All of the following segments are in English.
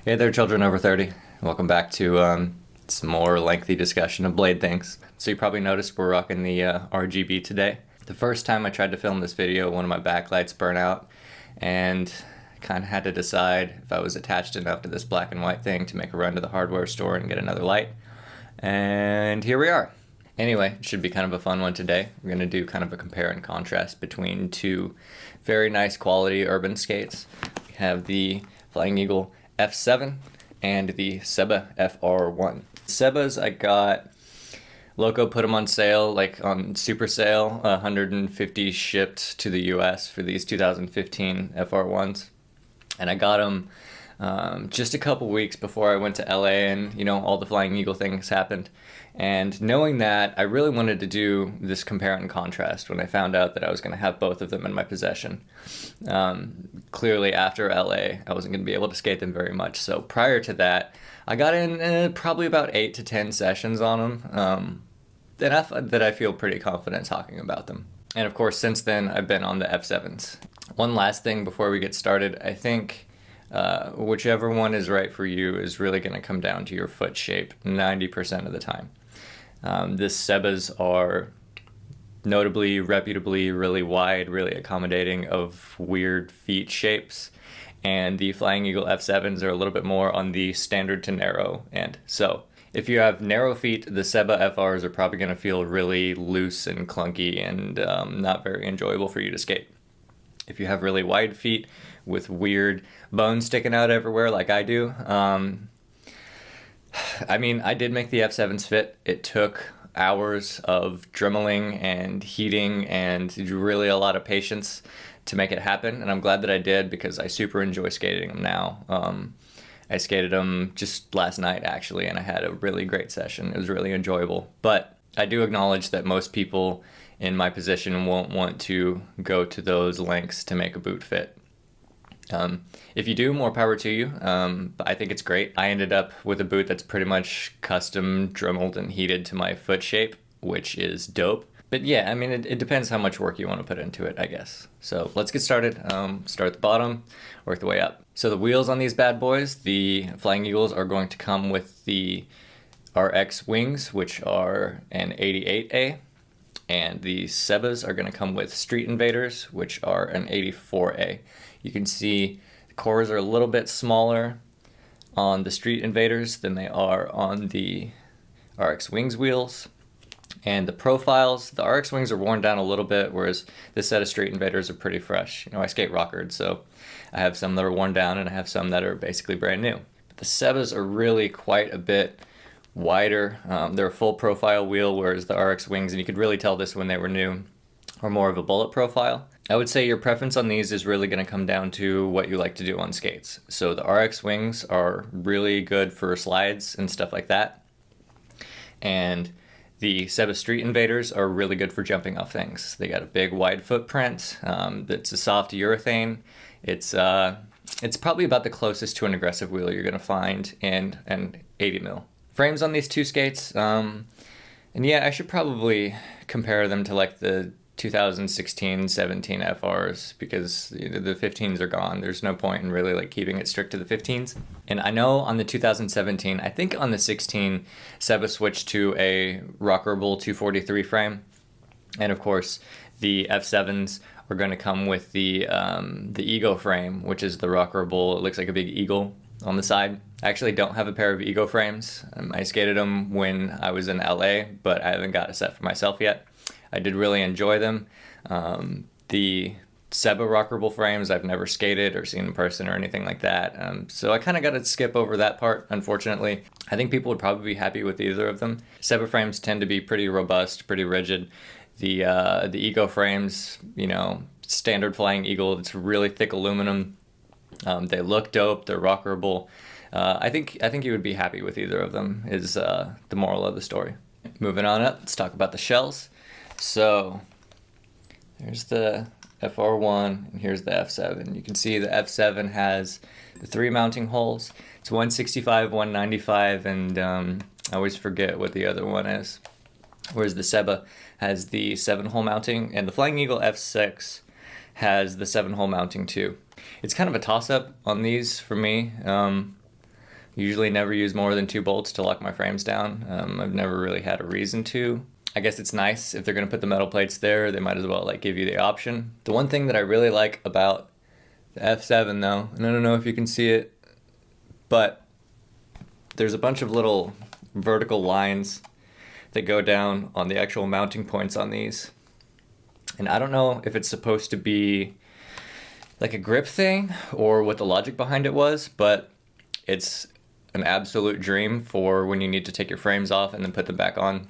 Hey there, children over 30. Welcome back to some more lengthy discussion of blade things. So you probably noticed we're rocking the RGB today. The first time I tried to film this video, one of my backlights burnt out, and kind of had to decide if I was attached enough to this black and white thing to make a run to the hardware store and get another light. And here we are. Anyway, it should be kind of a fun one today. We're going to do kind of a compare and contrast between two very nice quality urban skates. We have the Flying Eagle F7 and the Seba FR1. Sebas I got, Loco put them on sale, like on super sale, 150 shipped to the US for these 2015 FR1s. And I got them just a couple weeks before I went to LA and, you know, all the Flying Eagle things happened. And knowing that, I really wanted to do this compare and contrast when I found out that I was going to have both of them in my possession. Clearly, after LA, I wasn't going to be able to skate them very much. So prior to that, I got in probably about 8 to 10 sessions on them. Enough that I feel pretty confident talking about them. And of course, since then, I've been on the F7s. One last thing before we get started, I think whichever one is right for you is really going to come down to your foot shape 90% of the time. The Sebas are notably, reputably really wide, really accommodating of weird feet shapes, and the Flying Eagle F7s are a little bit more on the standard to narrow end. So if you have narrow feet, the Seba FRs are probably going to feel really loose and clunky and not very enjoyable for you to skate. If you have really wide feet with weird bones sticking out everywhere like I do, I mean, I did make the F7s fit. It took hours of dremeling and heating and really a lot of patience to make it happen, and I'm glad that I did because I super enjoy skating them now. I skated them just last night, actually, and I had a really great session. It was really enjoyable, but I do acknowledge that most people in my position won't want to go to those lengths to make a boot fit. If you do, more power to you, but I think it's great. I ended up with a boot that's pretty much custom dremeled and heated to my foot shape, which is dope. But yeah, I mean, it depends how much work you want to put into it, I guess. So let's get started. Start at the bottom, work the way up. So the wheels on these bad boys, the Flying Eagles, are going to come with the RX wings, which are an 88A. And the Sebas are going to come with Street Invaders, which are an 84A. You can see the cores are a little bit smaller on the Street Invaders than they are on the RX Wings wheels. And the profiles, the RX Wings are worn down a little bit, whereas this set of Street Invaders are pretty fresh. You know, I skate rockered, so I have some that are worn down and I have some that are basically brand new. But the Sebas are really quite a bit wider. They're a full profile wheel, whereas the RX Wings, and you could really tell this when they were new, are more of a bullet profile. I would say your preference on these is really going to come down to what you like to do on skates. So the RX Wings are really good for slides and stuff like that. And the Seba Street Invaders are really good for jumping off things. They got a big wide footprint. That's a soft urethane. It's probably about the closest to an aggressive wheel you're going to find in an 80 mil. Frames on these two skates, and yeah, I should probably compare them to like the 2016-17 FRs because the 15s are gone. There's no point in really like keeping it strict to the 15s. And I know on the 2017, I think on the 16, Seba switched to a Rockerable 243 frame, and of course the F7s are going to come with the Ego frame, which is the Rockerable. It looks like a big eagle on the side. I actually don't have a pair of Ego frames. I skated them when I was in LA, but I haven't got a set for myself yet. I did really enjoy them. The Seba Rockerable frames I've never skated or seen in person or anything like that. So I kind of got to skip over that part, unfortunately. I think people would probably be happy with either of them. Seba frames tend to be pretty robust, pretty rigid. The Ego frames, you know, standard Flying Eagle, it's really thick aluminum. They look dope, they're rockerable. I think you would be happy with either of them is the moral of the story. Moving on up, let's talk about the shells. So there's the FR1 and here's the F7. You can see the F7 has the 3 mounting holes. It's 165, 195, and I always forget what the other one is. Whereas the Seba has the 7-hole mounting, and the Flying Eagle F6 has the 7-hole mounting too. It's kind of a toss-up on these for me. Usually never use more than 2 bolts to lock my frames down. I've never really had a reason to. I guess it's nice if they're gonna put the metal plates there, they might as well like give you the option. The one thing that I really like about the F7 though, and I don't know if you can see it, but there's a bunch of little vertical lines that go down on the actual mounting points on these. And I don't know if it's supposed to be like a grip thing or what the logic behind it was, but it's an absolute dream for when you need to take your frames off and then put them back on.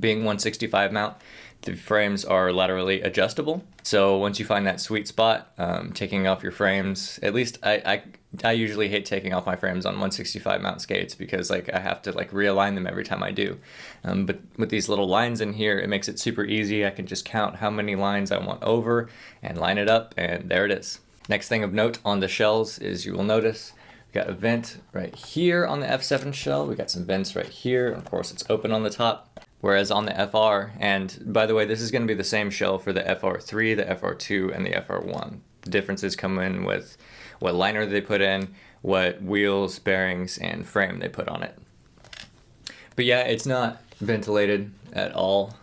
Being 165 mount, the frames are laterally adjustable. So once you find that sweet spot, taking off your frames, at least I usually hate taking off my frames on 165 mount skates because like I have to like realign them every time I do. But with these little lines in here, it makes it super easy. I can just count how many lines I want over and line it up, and there it is. Next thing of note on the shells is you will notice we got a vent right here on the F7 shell. We got some vents right here. Of course, it's open on the top. Whereas on the FR, and by the way, this is going to be the same shell for the FR3, the FR2, and the FR1. The differences come in with what liner they put in, what wheels, bearings, and frame they put on it. But yeah, it's not ventilated at all.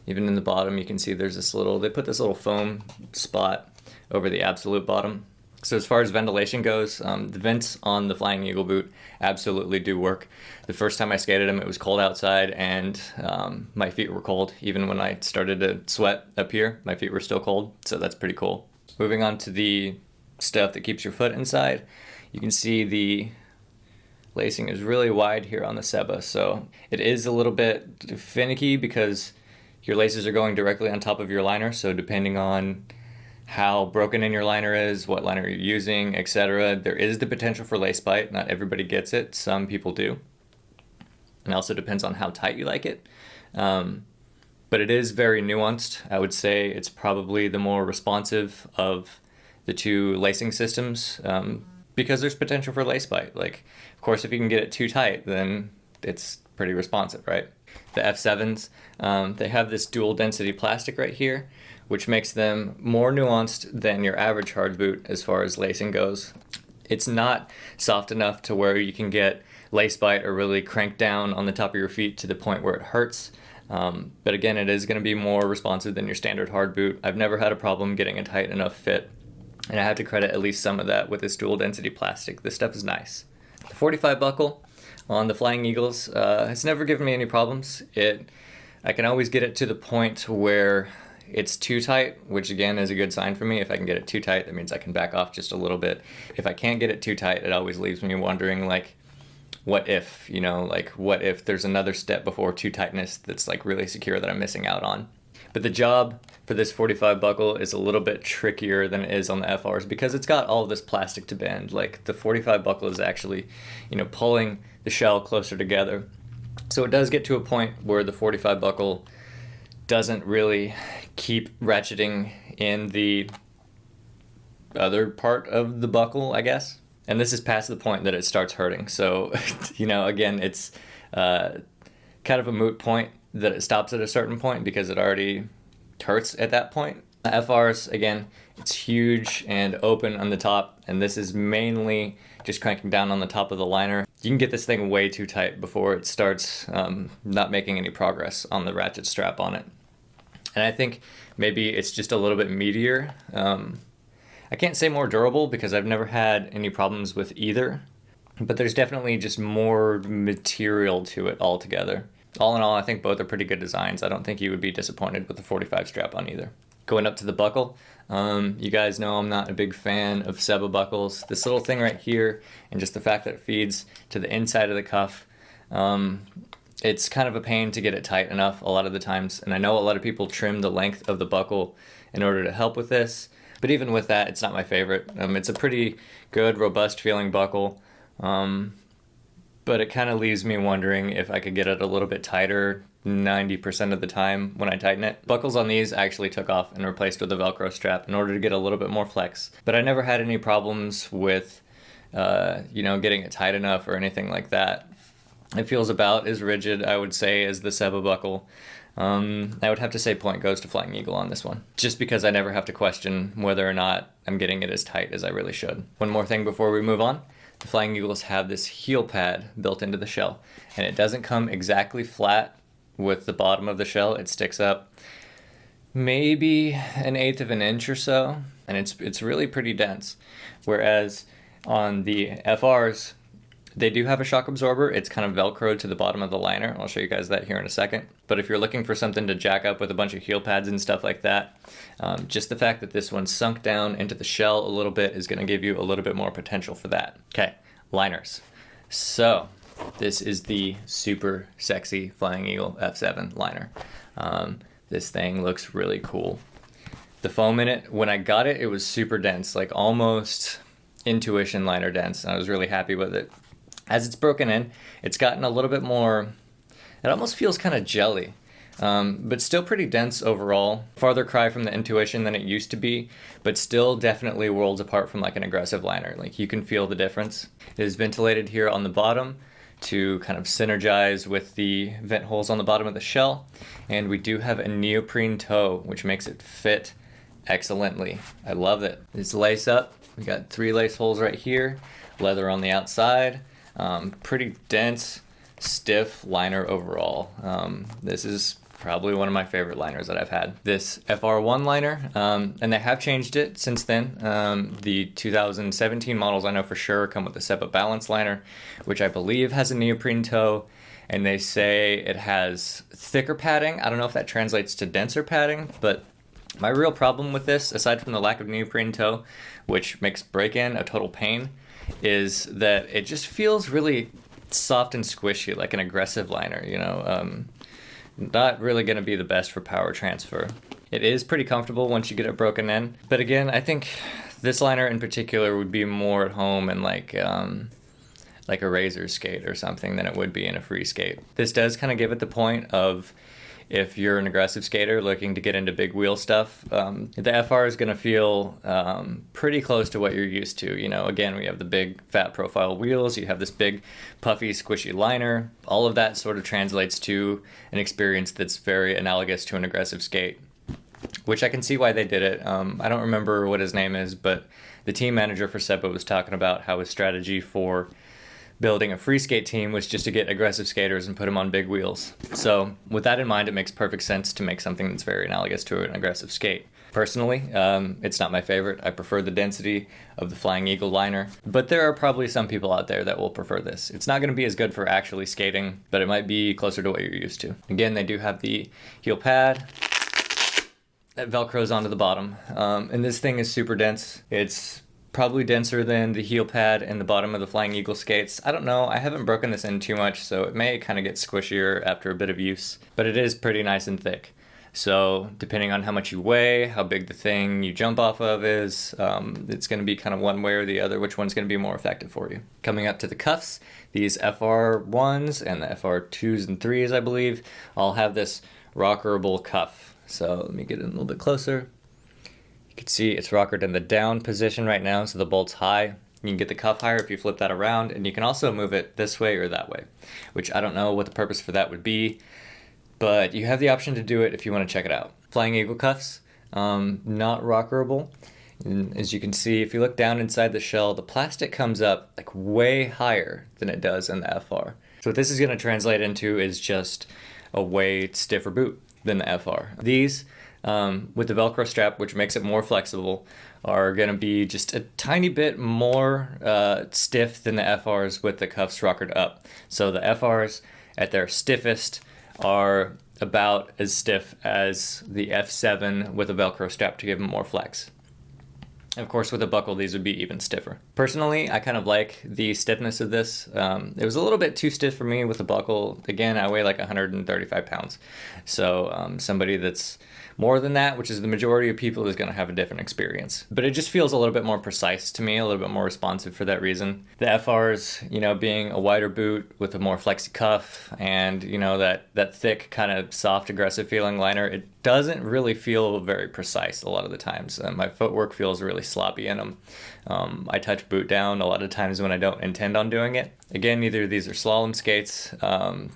Even in the bottom, you can see there's this little, they put this little foam spot over the absolute bottom. So as far as ventilation goes, the vents on the Flying Eagle boot absolutely do work. The first time I skated them, it was cold outside and my feet were cold. Even when I started to sweat up here, my feet were still cold, so that's pretty cool. Moving on to the stuff that keeps your foot inside, you can see the lacing is really wide here on the Seba, so it is a little bit finicky because your laces are going directly on top of your liner, so depending on how broken in your liner is, what liner you're using, etc. There is the potential for lace bite. Not everybody gets it. Some people do. And it also depends on how tight you like it. But it is very nuanced. I would say it's probably the more responsive of the two lacing systems because there's potential for lace bite. Like, of course, if you can get it too tight, then it's pretty responsive, right? The F7s, they have this dual density plastic right here, which makes them more nuanced than your average hard boot as far as lacing goes. It's not soft enough to where you can get lace bite or really crank down on the top of your feet to the point where it hurts. But again, it is going to be more responsive than your standard hard boot. I've never had a problem getting a tight enough fit, and I have to credit at least some of that with this dual density plastic. This stuff is nice. The 45 buckle on the Flying Eagles has never given me any problems. I can always get it to the point where it's too tight, which again is a good sign for me. If I can get it too tight, that means I can back off just a little bit. If I can't get it too tight, it always leaves me wondering, like, what if, like what if there's another step before too tightness that's like really secure that I'm missing out on. But the job for this 45 buckle is a little bit trickier than it is on the FRs because it's got all of this plastic to bend. Like the 45 buckle is actually, pulling the shell closer together. So it does get to a point where the 45 buckle doesn't really keep ratcheting in the other part of the buckle, I guess. And this is past the point that it starts hurting. So, again, it's kind of a moot point that it stops at a certain point because it already hurts at that point. The FRs, again, it's huge and open on the top, and this is mainly just cranking down on the top of the liner. You can get this thing way too tight before it starts not making any progress on the ratchet strap on it. And I think maybe it's just a little bit meatier. I can't say more durable because I've never had any problems with either, but there's definitely just more material to it altogether. All in all, I think both are pretty good designs. I don't think you would be disappointed with the 45 strap on either. Going up to the buckle, you guys know I'm not a big fan of Seba buckles. This little thing right here, and just the fact that it feeds to the inside of the cuff, it's kind of a pain to get it tight enough a lot of the times. And I know a lot of people trim the length of the buckle in order to help with this. But even with that, it's not my favorite. It's a pretty good, robust feeling buckle. But it kind of leaves me wondering if I could get it a little bit tighter 90% of the time when I tighten it. Buckles on these I actually took off and replaced with a Velcro strap in order to get a little bit more flex. But I never had any problems with, getting it tight enough or anything like that. It feels about as rigid, I would say, as the Seba buckle. I would have to say point goes to Flying Eagle on this one, just because I never have to question whether or not I'm getting it as tight as I really should. One more thing before we move on. the Flying Eagles have this heel pad built into the shell, and it doesn't come exactly flat with the bottom of the shell. It sticks up maybe 1/8 of an inch or so, and it's really pretty dense. Whereas on the FRs, they do have a shock absorber. It's kind of velcroed to the bottom of the liner. I'll show you guys that here in a second. But if you're looking for something to jack up with a bunch of heel pads and stuff like that, just the fact that this one's sunk down into the shell a little bit is going to give you a little bit more potential for that. Okay, liners. So this is the super sexy Flying Eagle F7 liner. This thing looks really cool. The foam in it, when I got it, it was super dense, like almost Intuition liner dense, and I was really happy with it. As it's broken in, it's gotten a little bit more, it almost feels kind of jelly, but still pretty dense overall. Farther cry from the Intuition than it used to be, but still definitely worlds apart from like an aggressive liner. Like you can feel the difference. It is ventilated here on the bottom to kind of synergize with the vent holes on the bottom of the shell. And we do have a neoprene toe, which makes it fit excellently. I love it. It's lace up. We got 3 lace holes right here, leather on the outside. Pretty dense, stiff liner overall. This is probably one of my favorite liners that I've had. This FR1 liner, and they have changed it since then. The 2017 models I know for sure come with the Seba balance liner, which I believe has a neoprene toe, and they say it has thicker padding. I don't know if that translates to denser padding, but my real problem with this, aside from the lack of neoprene toe, which makes break-in a total pain, is that it just feels really soft and squishy, like an aggressive liner, you know. Not really going to be the best for power transfer. It is pretty comfortable once you get it broken in, but again, I think this liner in particular would be more at home in like a razor skate or something than it would be in a Freeskate. This does kind of give it the point of, if you're an aggressive skater looking to get into big wheel stuff, the FR is going to feel pretty close to what you're used to. You know, again, we have the big fat profile wheels, you have this big puffy squishy liner. All of that sort of translates to an experience that's very analogous to an aggressive skate, which I can see why they did it. I don't remember what his name is, but the team manager for Seba was talking about how his strategy for building a Freeskate team was just to get aggressive skaters and put them on big wheels. So with that in mind, it makes perfect sense to make something that's very analogous to an aggressive skate. Personally, it's not my favorite. I prefer the density of the Flying Eagle liner, but there are probably some people out there that will prefer this. It's not going to be as good for actually skating, but it might be closer to what you're used to. Again, they do have the heel pad that velcros onto the bottom, and this thing is super dense. It's probably denser than the heel pad in the bottom of the Flying Eagle skates. I don't know, I haven't broken this in too much, so it may kind of get squishier after a bit of use, but it is pretty nice and thick. So depending on how much you weigh, how big the thing you jump off of is, it's going to be kind of one way or the other, which one's going to be more effective for you. Coming up to the cuffs, these FR1s and the FR2s and 3s, I believe, all have this rockerable cuff. So let me get in a little bit closer. You can see it's rockered in the down position right now, so the bolt's high. You can get the cuff higher if you flip that around, and you can also move it this way or that way, which I don't know what the purpose for that would be, but you have the option to do it if you want to check it out. Flying Eagle cuffs, not rockerable. And as you can see, if you look down inside the shell, the plastic comes up like way higher than it does in the FR. So what this is going to translate into is just a way stiffer boot than the FR. These, with the Velcro strap, which makes it more flexible, are going to be just a tiny bit more stiff than the FRs with the cuffs rockered up. So the FRs at their stiffest are about as stiff as the F7 with a Velcro strap to give them more flex. Of course, with a buckle, these would be even stiffer. Personally, I kind of like the stiffness of this. It was a little bit too stiff for me with the buckle. Again, I weigh like 135 pounds. So somebody that's more than that, which is the majority of people, is going to have a different experience. But it just feels a little bit more precise to me, a little bit more responsive for that reason. The FRs, you know, being a wider boot with a more flexi cuff and, you know, that thick kind of soft, aggressive feeling liner, it doesn't really feel very precise a lot of the times. My footwork feels really sloppy in them. I touch boot down a lot of times when I don't intend on doing it. Again, neither of these are slalom skates.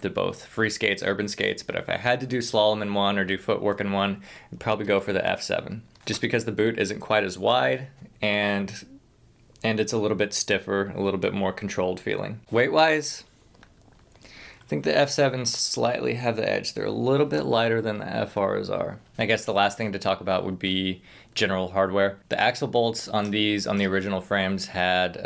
They're both free skates, urban skates, but if I had to do slalom in one or do footwork in one, I'd probably go for the F7. Just because the boot isn't quite as wide, and and it's a little bit stiffer, a little bit more controlled feeling. Weight-wise, I think the F7s slightly have the edge. They're a little bit lighter than the FRs are. I guess the last thing to talk about would be general hardware. The axle bolts on these, on the original frames, had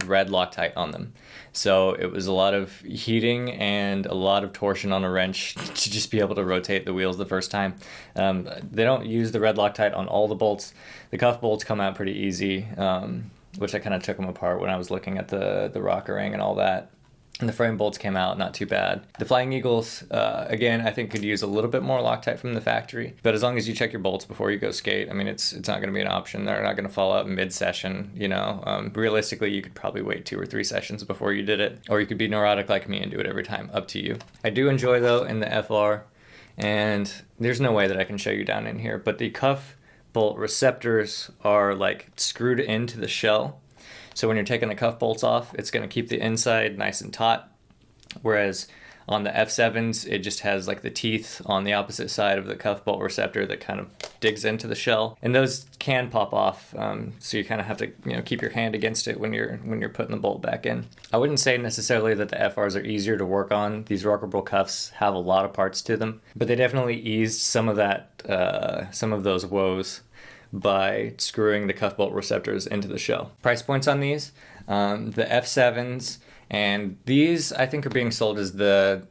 red Loctite on them. So it was a lot of heating and a lot of torsion on a wrench to just be able to rotate the wheels the first time. They don't use the red Loctite on all the bolts. The cuff bolts come out pretty easy, which I kind of took them apart when I was looking at the rocker ring and all that. And the frame bolts came out not too bad. The Flying Eagles, again, I think could use a little bit more Loctite from the factory. But as long as you check your bolts before you go skate, I mean, it's not going to be an option. They're not going to fall out mid-session, you know. Realistically, you could probably wait 2 or 3 sessions before you did it. Or you could be neurotic like me and do it every time. Up to you. I do enjoy, though, in the FR, and there's no way that I can show you down in here, but the cuff bolt receptors are like screwed into the shell. So when you're taking the cuff bolts off, it's going to keep the inside nice and taut. Whereas on the F7s, it just has like the teeth on the opposite side of the cuff bolt receptor that kind of digs into the shell. And those can pop off, so you kind of have to, you know, keep your hand against it when you're putting the bolt back in. I wouldn't say necessarily that the FRs are easier to work on. These rockable cuffs have a lot of parts to them, but they definitely eased some of that, some of those woes by screwing the cuff bolt receptors into the shell. Price points on these, the F7s, and these I think are being sold as the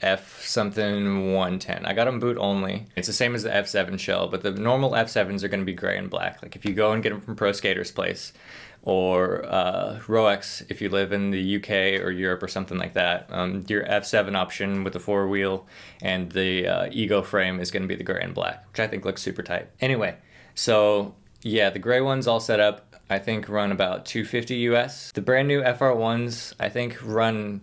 F something 110. I got them boot only. It's the same as the F7 shell, but the normal F7s are going to be gray and black. Like if you go and get them from Pro Skater's Place, or Roex if you live in the UK or Europe or something like that, your F7 option with the 4-wheel and the Ego frame is going to be the gray and black, which I think looks super tight. Anyway, so yeah, the gray ones all set up, I think run about $250 US. The brand new FR1s, I think run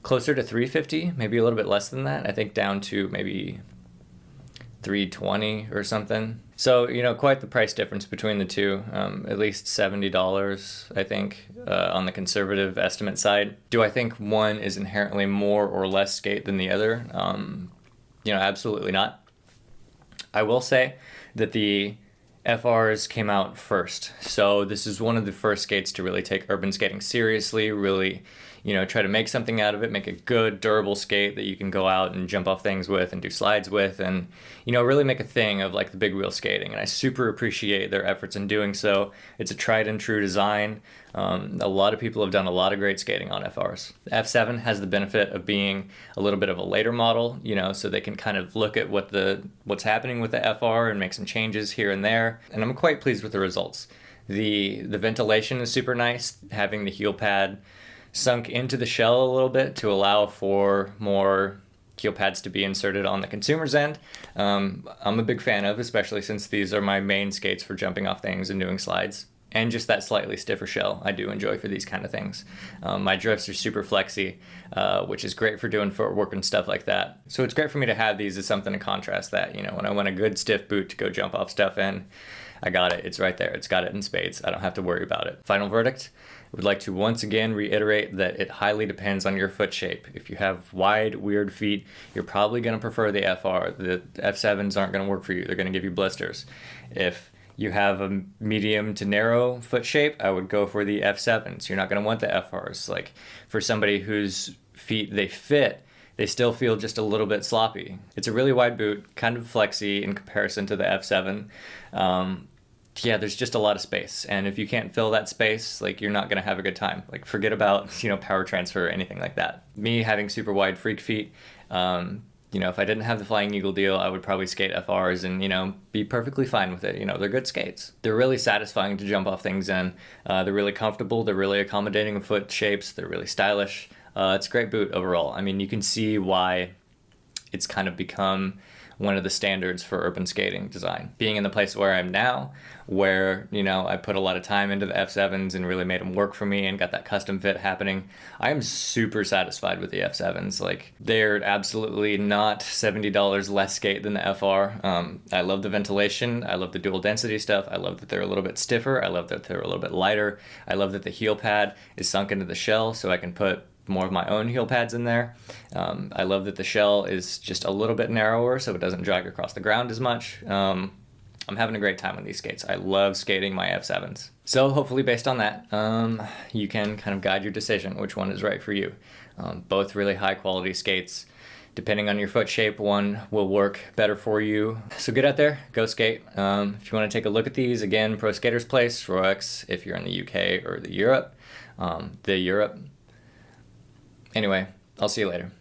closer to $350, maybe a little bit less than that. I think down to maybe $320 or something. So, you know, quite the price difference between the two, at least $70, I think, on the conservative estimate side. Do I think one is inherently more or less skate than the other? You know, absolutely not. I will say that the FRs came out first. So this is one of the first skates to really take urban skating seriously, really, you know, try to make something out of it, make a good, durable skate that you can go out and jump off things with and do slides with and, you know, really make a thing of like the big wheel skating. And I super appreciate their efforts in doing so. It's a tried and true design. A lot of people have done a lot of great skating on FRs. The F7 has the benefit of being a little bit of a later model, you know, so they can kind of look at what's happening with the FR and make some changes here and there. And I'm quite pleased with the results. The ventilation is super nice, having the heel pad sunk into the shell a little bit to allow for more heel pads to be inserted on the consumer's end. I'm a big fan of, especially since these are my main skates for jumping off things and doing slides. And just that slightly stiffer shell I do enjoy for these kind of things. My drifts are super flexy, which is great for doing footwork and stuff like that. So it's great for me to have these as something to contrast that. You know, when I want a good stiff boot to go jump off stuff in, I got it. It's right there. It's got it in spades. I don't have to worry about it. Final verdict. I would like to once again reiterate that it highly depends on your foot shape. If you have wide, weird feet, you're probably going to prefer the FR. The F7s aren't going to work for you. They're going to give you blisters. If you have a medium to narrow foot shape, I would go for the F7s. You're not going to want the FRs. Like for somebody whose feet they fit, they still feel just a little bit sloppy. It's a really wide boot, kind of flexy in comparison to the F7. Yeah, there's just a lot of space. And if you can't fill that space, like you're not going to have a good time. Like forget about, you know, power transfer or anything like that. Me having super wide freak feet, you know, if I didn't have the Flying Eagle deal, I would probably skate FRs and, you know, be perfectly fine with it. You know, they're good skates. They're really satisfying to jump off things in. They're really comfortable. They're really accommodating of foot shapes. They're really stylish. It's a great boot overall. I mean, you can see why it's kind of become one of the standards for urban skating design. Being in the place where I am now, where, you know, I put a lot of time into the F7s and really made them work for me and got that custom fit happening, I am super satisfied with the F7s. Like, they're absolutely not $70 less skate than the FR. I love the ventilation. I love the dual density stuff. I love that they're a little bit stiffer. I love that they're a little bit lighter. I love that the heel pad is sunk into the shell so I can put more of my own heel pads in there. I love that the shell is just a little bit narrower so it doesn't drag across the ground as much. I'm having a great time with these skates. I love skating my F7s. So hopefully based on that, you can kind of guide your decision which one is right for you. Both really high quality skates. Depending on your foot shape, one will work better for you. So get out there, go skate. If you want to take a look at these, again, Pro Skater's Place, Roex, if you're in the UK or the Europe. Anyway, I'll see you later.